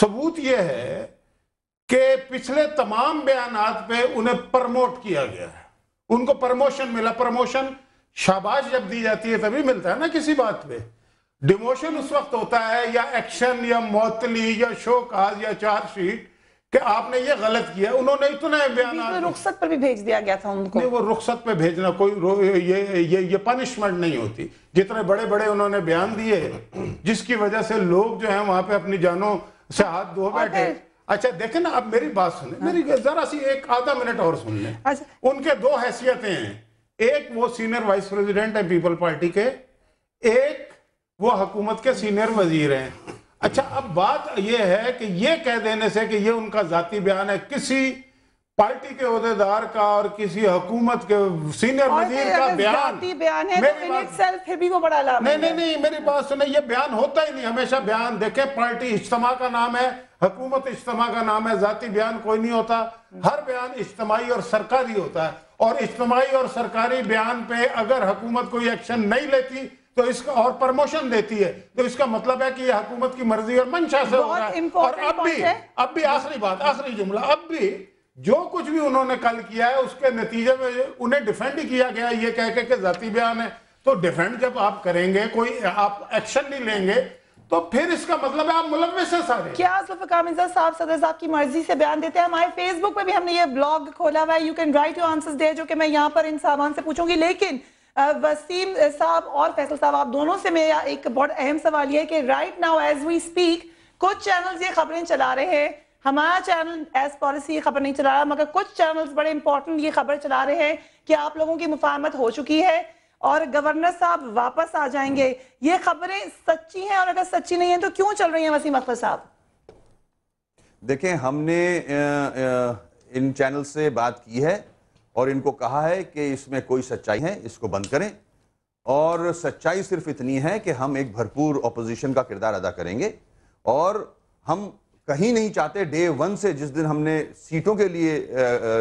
ثبوت یہ ہے کہ پچھلے تمام بیانات پہ انہیں پرموٹ کیا گیا ہے، ان کو پرموشن ملا. پرموشن شاباش جب دی جاتی ہے تبھی ملتا ہے نا کسی بات پہ. ڈیموشن اس وقت ہوتا ہے یا ایکشن یا معطلی یا شو کاز یا چارج شیٹ کہ آپ نے یہ غلط کیا. انہوں نے اتنے بیانات رخصت پر بھی بھیج دیا گیا تھا ان کو. نہیں، وہ رخصت پہ بھیجنا کوئی یہ پنشمنٹ نہیں ہوتی. جتنے بڑے بڑے انہوں نے بیان دیے جس کی وجہ سے لوگ جو ہیں وہاں پہ اپنی جانوں سے ہاتھ دھو بیٹھے. اچھا دیکھیں نا، اب میری بات سنیں، میری ذرا سی ایک آدھا منٹ اور سن لیں. ان کے دو حیثیتیں ہیں، ایک وہ سینئر وائس پریزیڈنٹ ہیں پیپل پارٹی کے، ایک وہ حکومت کے سینئر وزیر ہیں. اچھا اب بات یہ ہے کہ یہ کہہ دینے سے کہ یہ ان کا ذاتی بیان ہے، کسی پارٹی کے عہدیدار کا اور کسی حکومت کے سینئر وزیر کا بیان نہیں، میری بات سنیں، یہ بیان ہوتا ہی نہیں. ہمیشہ بیان دیکھیں، پارٹی اجتماع کا نام ہے، حکومت اجتماع کا نام ہے، ذاتی بیان کوئی نہیں ہوتا. ہر بیان اجتماعی اور سرکاری ہوتا ہے، اور اجتماعی اور سرکاری بیان پہ اگر حکومت کوئی ایکشن نہیں لیتی تو اس کا اور پرموشن دیتی ہے تو اس کا مطلب ہے کہ یہ حکومت کی مرضی اور منشا سے ہو رہا ہے. اور اب بھی آخری بات، آخری جملہ، اب بھی جو کچھ بھی انہوں نے کل کیا ہے اس کے نتیجے میں انہیں ڈیفینڈ کیا گیا یہ کہہ کے کہ ذاتی بیان ہے. تو ڈیفینڈ جب آپ کریں گے، کوئی آپ ایکشن نہیں لیں گے تو پھر اس کا مطلب ہے آپ ملوث ہیں سارے. کیا ذوالفقار مرزا صاحب صدر صاحب کی مرضی سے بیان دیتے ہیں؟ ہمارے فیس بک پہ بھی ہم نے یہ بلاگ کھولا ہوا ہے، you can write your answers there, جو کہ میں یہاں پر ان صاحبان سے پوچھوں گی. لیکن وسیم صاحب اور فیصل صاحب، آپ دونوں سے میرا ایک بہت اہم سوال یہ ہے کہ right now as we speak کچھ چینلز یہ خبریں چلا رہے ہیں، ہمارا چینل ایز پالیسی یہ خبر نہیں چلا رہا، مگر کچھ چینلز بڑے امپورٹنٹ یہ خبر چلا رہے ہیں کہ آپ لوگوں کی مفاہمت ہو چکی ہے اور گورنر صاحب واپس آ جائیں گے. یہ خبریں سچی ہیں؟ اور اگر سچی نہیں ہیں تو کیوں چل رہی ہیں وسیم اختر صاحب؟ دیکھیں، ہم نے ان چینل سے بات کی ہے اور ان کو کہا ہے کہ اس میں کوئی سچائی ہے، اس کو بند کریں. اور سچائی صرف اتنی ہے کہ ہم ایک بھرپور اپوزیشن کا کردار ادا کریں گے، اور ہم کہیں نہیں چاہتے. ڈے ون سے جس دن ہم نے سیٹوں کے لیے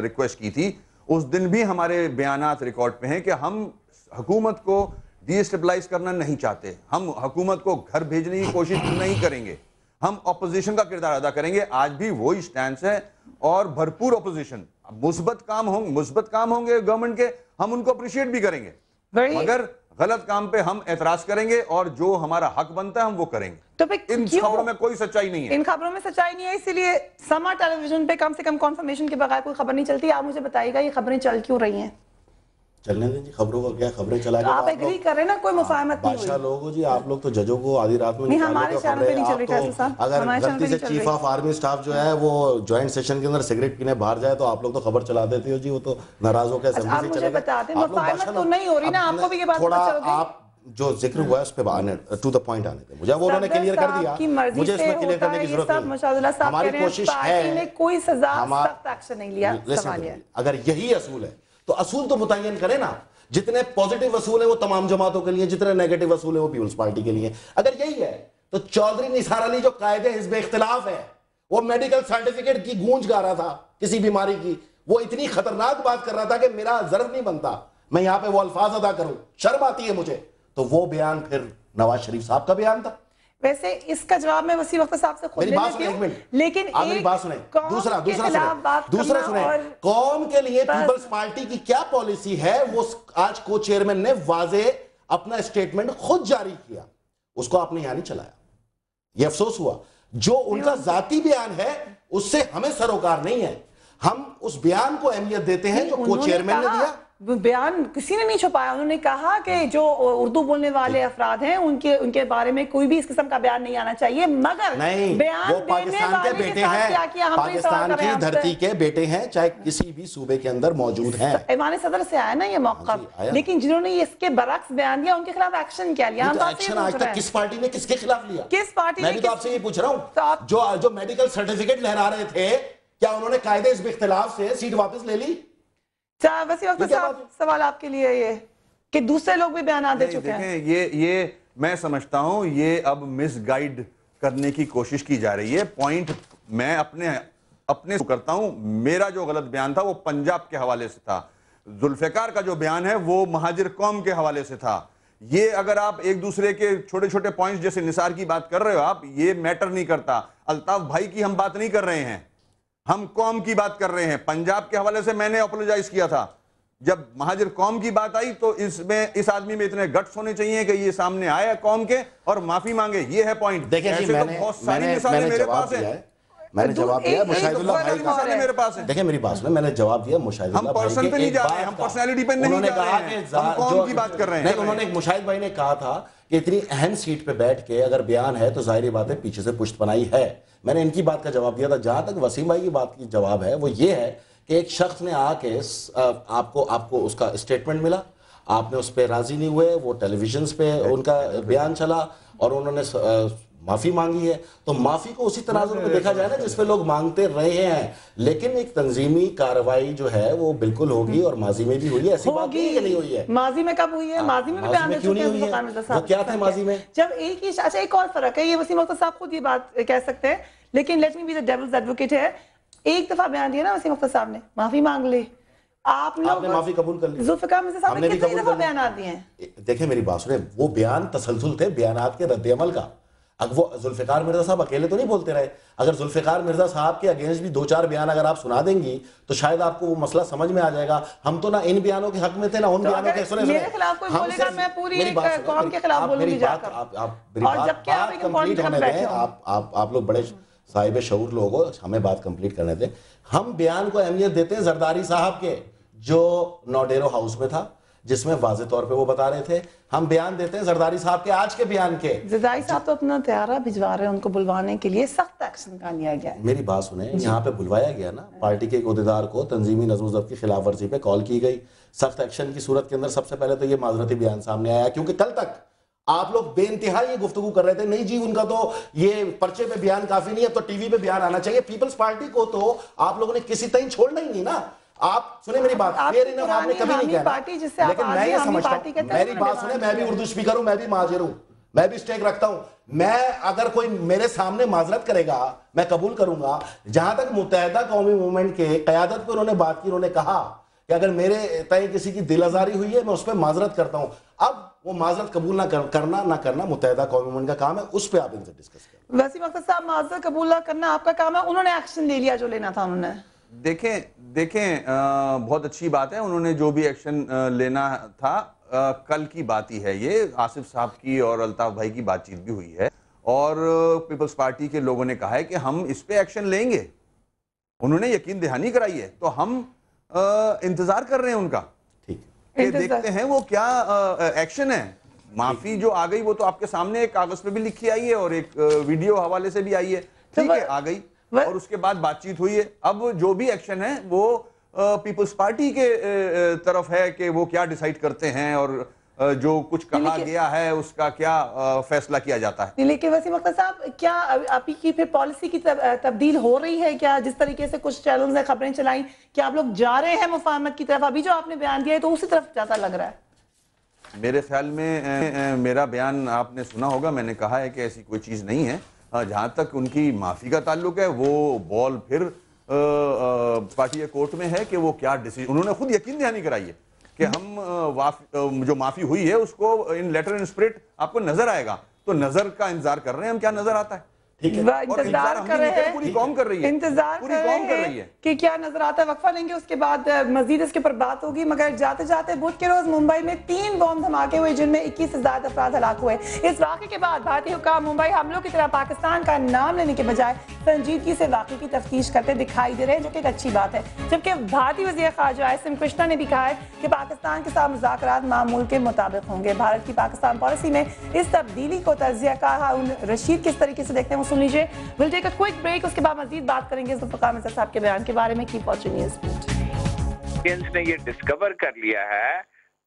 ریکویسٹ کی تھی اس دن بھی ہمارے بیانات ریکارڈ پہ ہیں کہ ہم حکومت کو ڈی اسٹیبلائز کرنا نہیں چاہتے، ہم حکومت کو گھر بھیجنے کی کوشش نہیں کریں گے، ہم اپوزیشن کا کردار ادا کریں گے. آج بھی وہی سٹینس ہے، اور بھرپور اپوزیشن. مثبت کام ہوں گے گورنمنٹ کے، ہم ان کو اپریشیٹ بھی کریں گے، مگر غلط کام پہ ہم اعتراض کریں گے اور جو ہمارا حق بنتا ہے ہم وہ کریں گے. ان خبروں میں کوئی سچائی نہیں ہے. ان خبروں میں سچائی نہیں ہے، اسی لیے سما ٹیلی ویژن پہ کم سے کم کنفرمیشن کے بغیر کوئی خبر نہیں چلتی. آپ مجھے بتائیے گا یہ خبریں چل کیوں رہی ہیں؟ چلنے دیں جی، خبروں کا کیا، خبریں چلا کے آپ ایگری کر رہے ہیں نا، کوئی مفاہمت نہیں ہوئی. بادشاہ لوگ ہو جی، آپ لوگ تو ججوں کو آدھی رات میں نہیں، ہمارے چینل پہ نہیں چل رہی فیصل صاحب. اگر غلطی سے چیف آف آرمی سٹاف جو ہے وہ جوائنٹ سیشن کے اندر سگریٹ پینے باہر جائے تو آپ لوگ تو خبر چلا دیتے ہو جی، وہ تو ناراض ہو کے اسمبلی سے چلے گئے. آپ مجھے بتا دیں مفاہمت تو نہیں ہو رہی نا، آپ کو بھی یہ بات پتہ چل گئی. آپ جو ذکر ہوا ہے اس پہ ٹو دا پوائنٹ آنے دیں مجھے، وہ انہوں نے کلیئر کر دیا، مجھے اس میں کلیئر کرنے کی ضرورت نہیں. ہماری کوشش ہے، کوئی سزا سخت ایکشن نہیں لیا. اگر یہی اصول ہے تو اصول تو متعین کریں نا. جتنے پوزیٹیو اصول ہیں وہ تمام جماعتوں کے لیے، جتنے نیگیٹو اصول ہیں وہ پیپلز پارٹی کے لیے. اگر یہی ہے تو چودھری نثار علی جو قائد حزب اختلاف ہے، وہ میڈیکل سرٹیفکیٹ کی گونج گا رہا تھا کسی بیماری کی، وہ اتنی خطرناک بات کر رہا تھا کہ میرا ظرف نہیں بنتا میں یہاں پہ وہ الفاظ ادا کروں، شرم آتی ہے مجھے. تو وہ بیان پھر نواز شریف صاحب کا بیان تھا. ویسے اس کا جواب میں وسیم اختر صاحب سے خود لے لیتی ہوں، لیکن ایک دوسرا سنیں، قوم کے لیے پیپلز پارٹی کی کیا پالیسی ہے وہ آج کو چیئرمین نے واضح اپنا اسٹیٹمنٹ خود جاری کیا، اس کو آپ نے یہاں نہیں چلایا. یہ افسوس ہوا. جو ان کا ذاتی بیان ہے اس سے ہمیں سروکار نہیں ہے، ہم اس بیان کو اہمیت دیتے ہیں جو کو چیئرمین نے دیا. بیان کسی نے نہیں چھپایا. انہوں نے کہا کہ جو اردو بولنے والے افراد ہیں ان کے بارے میں کوئی بھی اس قسم کا بیان نہیں آنا چاہیے، مگر بیان وہ پاکستان کے بیٹے ہیں، پاکستان کی دھرتی کے بیٹے ہیں، چاہے کسی بھی صوبے کے اندر موجود ہیں. ایوان صدر سے آیا نا یہ موقف، لیکن جنہوں نے اس کے برعکس بیان دیا ان کے خلاف ایکشن کیا لیا؟ ایکشن آج تک کس پارٹی نے کس کے خلاف لیا؟ کس پارٹی نے؟ میں بھی تو آپ سے یہ پوچھ رہا ہوں، جو میڈیکل سرٹیفکیٹ لہرا رہے تھے کیا انہوں نے قائد حزب اختلاف سے سیٹ واپس لے لی؟ وسیم اختر صاحب سوال آپ کے لیے یہ کہ دوسرے لوگ بھی بیانات دے چکے ہیں. یہ میں سمجھتا ہوں یہ اب مس گائیڈ کرنے کی کوشش کی جا رہی ہے. پوائنٹ میں اپنے کرتا ہوں، میرا جو غلط بیان تھا وہ پنجاب کے حوالے سے تھا، ذوالفقار کا جو بیان ہے وہ مہاجر قوم کے حوالے سے تھا. یہ اگر آپ ایک دوسرے کے چھوٹے چھوٹے پوائنٹس جیسے نثار کی بات کر رہے ہو آپ، یہ میٹر نہیں کرتا. الطاف بھائی کی ہم بات نہیں کر رہے ہیں، ہم قوم کی بات کر رہے ہیں. پنجاب کے حوالے سے میں نے اپولوجائز کیا تھا. جب مہاجر قوم کی بات آئی تو اس آدمی میں اتنے گٹس ہونے چاہیے کہ یہ سامنے آیا قوم کے اور معافی مانگے. یہ ہے پوائنٹ. دیکھیں جی میں نے جواب دیا ہے. میں نے جواب دیا مشاہد اللہ بھائی کا. میرے پاس ہے. دیکھیں میری بات سنیں، میں نے جواب دیا مشاہد اللہ بھائی پرسن پہ نہیں جا رہے ہیں، ہم پرسنالٹی پہ نہیں جا رہے ہیں، ہم قوم کی بات کر رہے ہیں. نہیں، انہوں نے مشاہد بھائی نے کہا تھا کہ اتنی اہم سیٹ پہ بیٹھ کے اگر بیان ہے تو ظاہری بات ہے پیچھے سے پشت پناہی ہے. میں نے ان کی بات کا جواب دیا تھا. جہاں تک وسیم بھائی کی بات کی جواب ہے وہ یہ ہے کہ ایک شخص نے آ کے آپ کو اس کا اسٹیٹمنٹ ملا، آپ نے اس پہ راضی نہیں ہوئے، وہ ٹیلی ویژنز پہ ان کا بیان چلا اور انہوں نے معافی مانگی ہے. تو معافی کو اسی تناظر پہ دیکھا جائے نا جس پہ لوگ مانگتے رہے ہیں. لیکن ایک تنظیمی کارروائی جو ہے وہ بالکل ہوگی اور ماضی میں بھی ہوئی ہے. ایسی بات نہیں ہوئی ہے. ماضی میں کب ہوئی ہے؟ ماضی میں بھی بیان دے چکے ہیں. وہ کیا تھا ماضی میں؟ جب اچھا ایک اور فرق ہے، یہ وسیم اختر صاحب خود یہ بات کہہ سکتے ہیں، لیکن let me be the devil's advocate ہے. ایک دفعہ بیان دیا نا وسیم اختر صاحب نے، معافی مانگ لے. آپ نے معافی قبول کر لی. ذوالفقار مرزا صاحب نے کتنی دفعہ بیانات دیے ہیں؟ دیکھیں میری بات سنیں، وہ بیان تسلسل تھے بیانات کے رد عمل کا. اب وہ ذوالفقار مرزا صاحب اکیلے تو نہیں بولتے رہے. اگر ذوالفقار مرزا صاحب کے اگینسٹ بھی 2-4 بیان اگر آپ سنا دیں گی تو شاید آپ کو وہ مسئلہ سمجھ میں آ جائے گا. ہم تو نہ ان بیانوں کے حق میں تھے نہ ان بیانوں کے. میرے خلاف کوئی بولے گا میں پوری ایک قوم کے خلاف بولوں گی جا کر. اور جبکہ آپ ایک پوائنٹ پر بیٹھے ہو. آپ لوگ بڑے صاحب شعور لوگ ہو، ہمیں بات کمپلیٹ کرنے دیں. ہم بیان کو اہمیت دیتے ہیں زرداری صاحب کے جو نوڈیرو ہاؤس میں تھا، جس میں واضح طور پہ وہ بتا رہے تھے. ہم بیان دیتے ہیں زرداری صاحب کے آج کے بیان کے. زرداری صاحب تو اپنا طیارہ بھجوا رہے ہیں ان کو بلوانے کے لیے، سخت ایکشن کا لیا گیا ہے. میری بات سنیں، یہاں پہ بلوایا گیا نا، پارٹی کے ایک عہدیدار کو تنظیمی نظم و ضبط کی خلاف ورزی پہ کال کی گئی. سخت ایکشن کی صورت کے اندر سب سے پہلے تو یہ معذرتی بیان سامنے آیا، کیونکہ کل تک آپ لوگ بے انتہا یہ گفتگو کر رہے تھے نہیں جی ان کا تو یہ پرچے پہ بیان کافی نہیں ہے تو ٹی وی پہ بیان آنا چاہیے. پیپلز پارٹی کو تو آپ لوگوں نے کسی طرح چھوڑنا ہی نہیں نا. آپ سنیں میری بات، آپ نے کبھی نہیں کہنا. لیکن میں یہ سمجھتا ہوں، میری بات سنیں، میں بھی اردو اسپیکر ہوں، میں بھی مہاجر ہوں، میں بھی اسٹیک رکھتا ہوں. میں اگر کوئی میرے سامنے معذرت کرے گا میں قبول کروں گا. جہاں تک متحدہ قومی موومنٹ کے قیادت پہ انہوں نے بات کی، انہوں نے کہا کہ اگر میرے تئیں کسی کی دل آزاری ہوئی ہے میں اس پہ معذرت کرتا ہوں. اب وہ معذرت قبول نہ کرنا متحدہ قومی موومنٹ کا کام ہے، اس پہ آپ ان سے ڈسکس کریں. وسیم اختر صاحب معذرت قبول نہ کرنا آپ کا کام ہے، انہوں نے ایکشن لے لیا جو لینا تھا. انہوں نے دیکھیں بہت اچھی بات ہے، انہوں نے جو بھی ایکشن لینا تھا کل کی بات ہی ہے. یہ آصف صاحب کی اور الطاف بھائی کی بات چیت بھی ہوئی ہے اور پیپلز پارٹی کے لوگوں نے کہا ہے کہ ہم اس پہ ایکشن لیں گے. انہوں نے یقین دہانی کرائی ہے تو ہم انتظار کر رہے ہیں ان کا. ٹھیک، دیکھتے ہیں وہ کیا ایکشن ہے. معافی جو آ گئی وہ تو آپ کے سامنے ایک کاغذ پہ بھی لکھی آئی ہے اور ایک ویڈیو حوالے سے بھی آئی ہے. ٹھیک ہے، آ گئی اور اس کے بعد بات چیت ہوئی ہے. اب جو بھی ایکشن ہے وہ پیپلز پارٹی کے طرف ہے کہ وہ کیا ڈیسائیڈ کرتے ہیں اور جو کچھ کہا گیا ہے اس کا کیا فیصلہ کیا جاتا ہے. لیکن وسیم اختر صاحب کیا آپ کی پھر پالیسی کی تبدیل ہو رہی ہے کیا؟ جس طریقے سے کچھ چینلز نے خبریں چلائیں کہ آپ لوگ جا رہے ہیں مفاہمت کی طرف، ابھی جو آپ نے بیان دیا ہے تو اسی طرف جاتا لگ رہا ہے. میرے خیال میں میرا بیان آپ نے سنا ہوگا، میں نے کہا ہے کہ ایسی کوئی چیز نہیں ہے. جہاں تک ان کی معافی کا تعلق ہے وہ بال پھر پارٹی کورٹ میں ہے کہ وہ کیا ڈیسیژن. انہوں نے خود یقین دہانی کرائی ہے کہ ہم جو معافی ہوئی ہے اس کو ان لیٹر ان اسپرٹ آپ کو نظر آئے گا. تو نظر کا انتظار کر رہے ہیں ہم، کیا نظر آتا ہے. انتظار کر رہے ہیں، پوری قوم کر رہی ہے، انتظار کر رہے ہیں کہ کیا نظر آتا ہے. وقفہ لیں گے، اس کے بعد مزید اس کے پر بات ہوگی. مگر جاتے جاتے بدھ کے روز ممبئی میں 3 بم دھماکے ہوئے جن میں 21 سے زائد افراد ہلاک ہوئے. اس واقعے کے بعد بھارتی حکام ممبئی حملوں کی طرح پاکستان کا نام لینے کے بجائے سنجیدگی سے واقعے کی تفتیش کرتے دکھائی دے رہے ہیں، جو کہ ایک اچھی بات ہے. جبکہ بھارتی وزیر خارجہ ایس ایم کرشنا نے بھی کہا ہے کہ پاکستان کے ساتھ مذاکرات معمول کے مطابق ہوں گے. بھارت کی پاکستان پالیسی میں اس تبدیلی کو تجزیہ کار ہارون رشید کس طریقے سے دیکھتے ہیں وہ سن لیجیے. ٹیک اے کوئک بریک، اس کے بعد مزید بات کریں گے ذوالفقار مرزا صاحب کے بیان کے بارے میں. Keep watching News Beat. نے یہ ڈسکور کر لیا ہے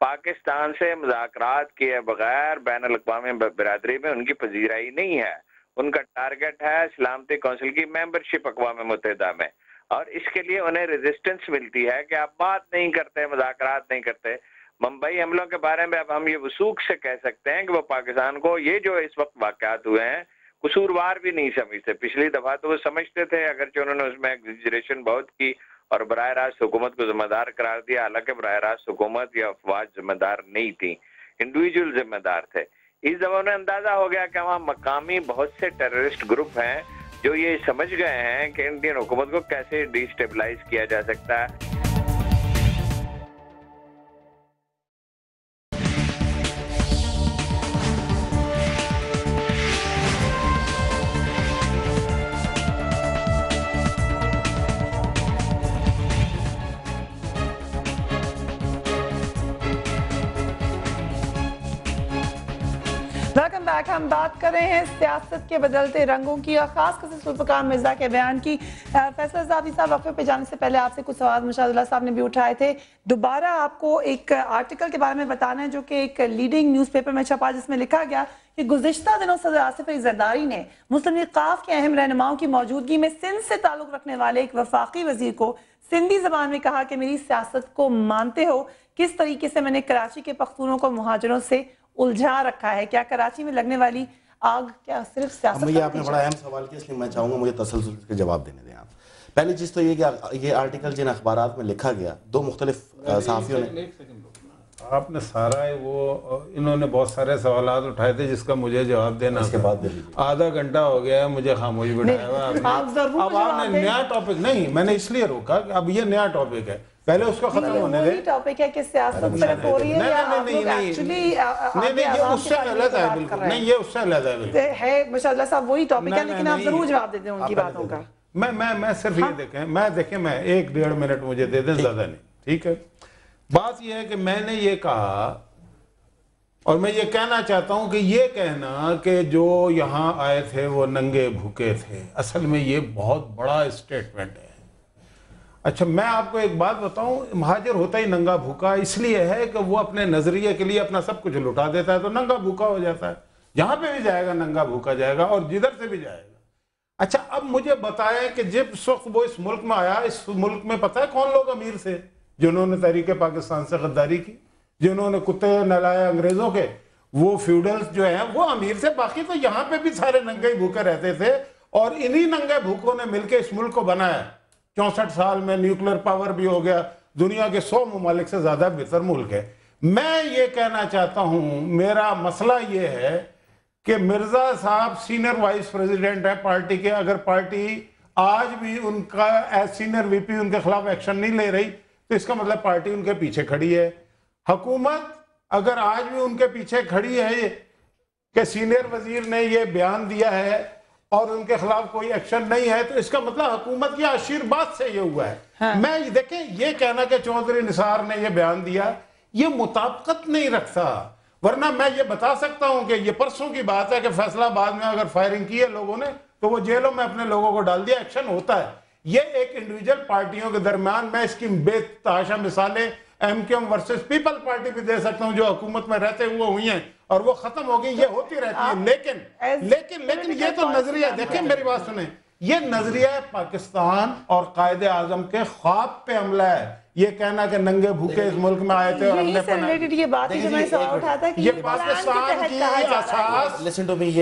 پاکستان سے مذاکرات کیے بغیر بین الاقوامی برادری میں ان کی پذیرائی نہیں ہے. ان کا ٹارگٹ ہے سلامتی کونسل کی ممبرشپ اقوام متحدہ میں، اور اس کے لیے انہیں ریزسٹنس ملتی ہے کہ آپ بات نہیں کرتے، مذاکرات نہیں کرتے. ممبئی حملوں کے بارے میں اب ہم یہ وثوق سے کہہ سکتے ہیں کہ وہ پاکستان کو یہ جو اس وقت واقعات ہوئے ہیں قصوروار بھی نہیں سمجھتے. پچھلی دفعہ تو وہ سمجھتے تھے، اگرچہ انہوں نے اس میں ایگزیجریشن بہت کی اور براہ راست حکومت کو ذمہ دار قرار دیا، حالانکہ براہ راست حکومت یا افواج ذمہ دار نہیں تھی. انڈیویجول ذمہ دار تھے. اس دفعہ انہیں اندازہ ہو گیا کہ وہاں مقامی بہت سے ٹیررسٹ گروپ ہیں جو یہ سمجھ گئے ہیں کہ انڈین حکومت کو کیسے ڈی اسٹیبلائز کیا جا سکتا ہے. Welcome back. ہم بات کر رہے ہیں سیاست کے بدلتے رنگوں کی اور خاص کر سے ذوالفقار مرزا کے بیان کی. فیصل زادی صاحب وقفے پہ جانے سے پہلے آپ سے کچھ سوال مشاہد اللہ صاحب نے بھی اٹھائے تھے. دوبارہ آپ کو ایک آرٹیکل کے بارے میں بتانا ہے جو کہ ایک لیڈنگ نیوز پیپر میں چھپا, جس میں لکھا گیا کہ گزشتہ دنوں صدر آصف علی زرداری نے مسلم لیگ ق کے اہم رہنماؤں کی موجودگی میں سندھ سے تعلق رکھنے والے ایک وفاقی وزیر کو سندھی زبان میں کہا کہ میری سیاست کو مانتے ہو, کس طریقے سے میں نے کراچی کے پختونوں کو مہاجروں سے الجھا رکھا ہے. کیا کراچی میں لگنے والی آگ کیا صرف سیاست؟ یہ آپ نے بڑا اہم سوال کیا, اس لیے میں چاہوں گا مجھے تسلسل کے جواب دینے دیں آپ. پہلی چیز تو یہ کہ یہ آرٹیکل جن اخبارات میں لکھا گیا, دو مختلف صحافیوں نے, آپ نے سارا وہ انہوں نے بہت سارے سوالات اٹھائے تھے جس کا مجھے جواب دینا اس کے بعد دے دیجیے. آدھا گھنٹہ ہو گیا ہے مجھے خاموش بٹھایا ہوا آپ نے. اب آپ نے نیا ٹاپک نہیں, میں نے اس لیے روکا کہ اب یہ نیا ٹاپک ہے, پہلے اس کو ختم ہونے دیں. ٹاپک ہے کہ سیاست صرف ہو رہی ہے یا آپ لوگ ایکچولی یہ اس سے علیحدہ ہے بالکل نہیں, یہ اس سے علیحدہ ہے بالکل ہے. ماشاء اللہ صاحب وہی ٹاپک ہے, لیکن آپ ضرور جواب دیتے ہیں ان کی باتوں کا. میں صرف یہ دیکھیں میں 1-1.5 منٹ مجھے دے دیں, زیادہ نہیں, ٹھیک ہے. بات یہ ہے کہ میں نے یہ کہا اور میں یہ کہنا چاہتا ہوں کہ یہ کہنا کہ جو یہاں آئے تھے وہ ننگے بھوکے تھے, اصل میں یہ بہت بڑا اسٹیٹمنٹ ہے. اچھا میں آپ کو ایک بات بتاؤں, مہاجر ہوتا ہی ننگا بھوکا اس لیے ہے کہ وہ اپنے نظریے کے لیے اپنا سب کچھ لٹا دیتا ہے تو ننگا بھوکا ہو جاتا ہے. جہاں پہ بھی جائے گا ننگا بھوکا جائے گا اور جدھر سے بھی جائے گا. اچھا اب مجھے بتائیں کہ جب وقت وہ اس ملک میں آیا, اس ملک میں پتہ ہے کون لوگ امیر تھے جنہوں نے تحریک پاکستان سے غداری کی, جنہوں نے کتے نہلائے انگریزوں کے, وہ فیوڈلز جو ہیں وہ امیر تھے. باقی تو یہاں پہ بھی سارے ننگے بھوکے رہتے تھے اور انہی ننگے بھوکوں نے مل کے اس ملک کو بنایا. 64 سال میں نیوکلیر پاور بھی ہو گیا, دنیا کے 100 ممالک سے زیادہ بہتر ملک ہے. میں یہ کہنا چاہتا ہوں, میرا مسئلہ یہ ہے کہ مرزا صاحب سینئر وائس پریزیڈنٹ ہے پارٹی کے. اگر پارٹی آج بھی ان کا ایز سینئر وی پی ان کے خلاف ایکشن نہیں لے رہی تو اس کا مطلب پارٹی ان کے پیچھے کھڑی ہے. حکومت اگر آج بھی ان کے پیچھے کھڑی ہے کہ سینئر وزیر نے یہ بیان دیا ہے اور ان کے خلاف کوئی ایکشن نہیں ہے تو اس کا مطلب حکومت کی آشیرواد سے یہ ہوا ہے. میں دیکھیں یہ کہنا کہ چودھری نثار نے یہ بیان دیا یہ مطابقت نہیں رکھتا. ورنہ میں یہ بتا سکتا ہوں کہ یہ پرسوں کی بات ہے کہ فیصلہ آباد میں اگر فائرنگ کی ہے لوگوں نے تو وہ جیلوں میں اپنے لوگوں کو ڈال دیا, ایکشن ہوتا ہے. یہ ایک انڈیویجل پارٹیوں کے درمیان میں اس کی بے تحاشا مثالیں ایم کیو ایم ورسز پیپل پارٹی بھی دے سکتا ہوں جو حکومت میں رہتے ہوئے ہوئی ہیں اور وہ ختم ہو گئی, یہ ہوتی رہتی ہے. لیکن یہ تو نظریہ, دیکھیں میری بات سنیں, یہ نظریہ پاکستان اور قائد اعظم کے خواب پہ حملہ ہے. یہ کہنا کہ ننگے بھوکے اس ملک میں آئے تھے اور ہم نے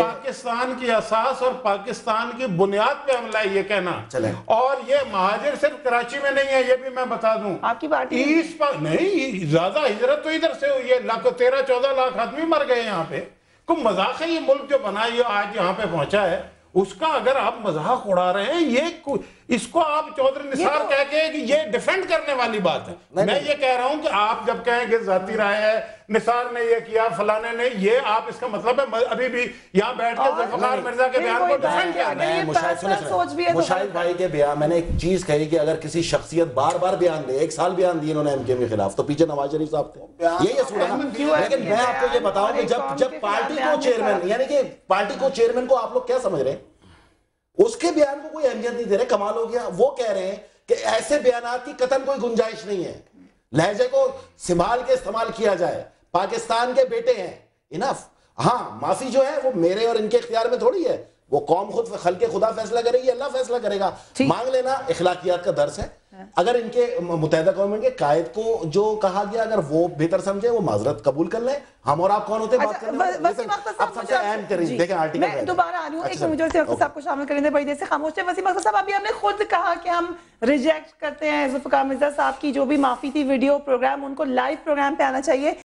پاکستان کی اساس اور پاکستان کی بنیاد پہ حملہ ہے یہ کہنا. اور یہ مہاجر صرف کراچی میں نہیں ہے, یہ بھی میں بتا دوں. آپ کی پارٹی نہیں, زیادہ ہجرت تو ادھر سے ہوئی ہے, 13-14 لاکھ آدمی مر گئے یہاں پہ. کوئی مذاق ہے یہ ملک جو بنا یہ آج یہاں پہ پہنچا ہے اس کا اگر آپ مذاق اڑا رہے ہیں, یہ اس کو آپ چودھری نثار کہہ کے کہ یہ ڈیفینڈ کرنے والی بات ہے. میں یہ کہہ رہا ہوں کہ آپ جب کہیں کہ ذاتی رائے ہے, نثار نے یہ کیا, فلانے نے, یہ آپ اس کا مطلب ہے ابھی بھی یہاں بیٹھ کے ذوالفقار مرزا کے بیان کو ڈیفینڈ کرنا ہے. مشاہد بھائی کے بیان, میں نے ایک چیز کہی کہ اگر کسی شخصیت بار بار بیان دے, 1 سال بیان دیے انہوں نے ایم کے خلاف, تو پیچھے نواز شریف صاحب تھے, یہی اصول ہے. لیکن میں آپ کو یہ بتاؤں کہ جب پارٹی کو چیئرمین, یعنی کہ پارٹی کو چیئرمین کو آپ لوگ کیا سمجھ رہے ہیں, اس کے بیان کو کوئی اہمیت نہیں دے رہے. کمال ہو گیا. وہ کہہ رہے ہیں کہ ایسے بیانات کی قطعاً کوئی گنجائش نہیں ہے, لہجے کو سنبھال کے استعمال کیا جائے, پاکستان کے بیٹے ہیں, انف. ہاں معافی جو ہے وہ میرے اور ان کے اختیار میں تھوڑی ہے, وہ قوم خود خلق خدا فیصلہ کرے گی, اللہ فیصلہ کرے گا. مانگ لینا اخلاقیات کا درس ہے. اگر ان کے متحدہ قوم کے قائد کو جو کہا گیا اگر وہ بہتر سمجھے وہ معذرت قبول کر لیں. ہم اور آپ کون ہوتے ہیں بات کرنے والے؟ اب سب سے اہم کریں, دیکھیں آرٹیکل میں دوبارہ آ رہی ہوں, ایک مجھے سے صاحب کو شامل کریں دیں, بڑی دیر سے خاموش ہے. وسیم اختر صاحب ابھی ہم نے خود کہا کہ ہم ریجیکٹ کرتے ہیں ذوالفقار مرزا صاحب کی جو بھی معافی تھی ویڈیو پروگرام, ان کو لائیو پروگرام پہ آنا چاہیے.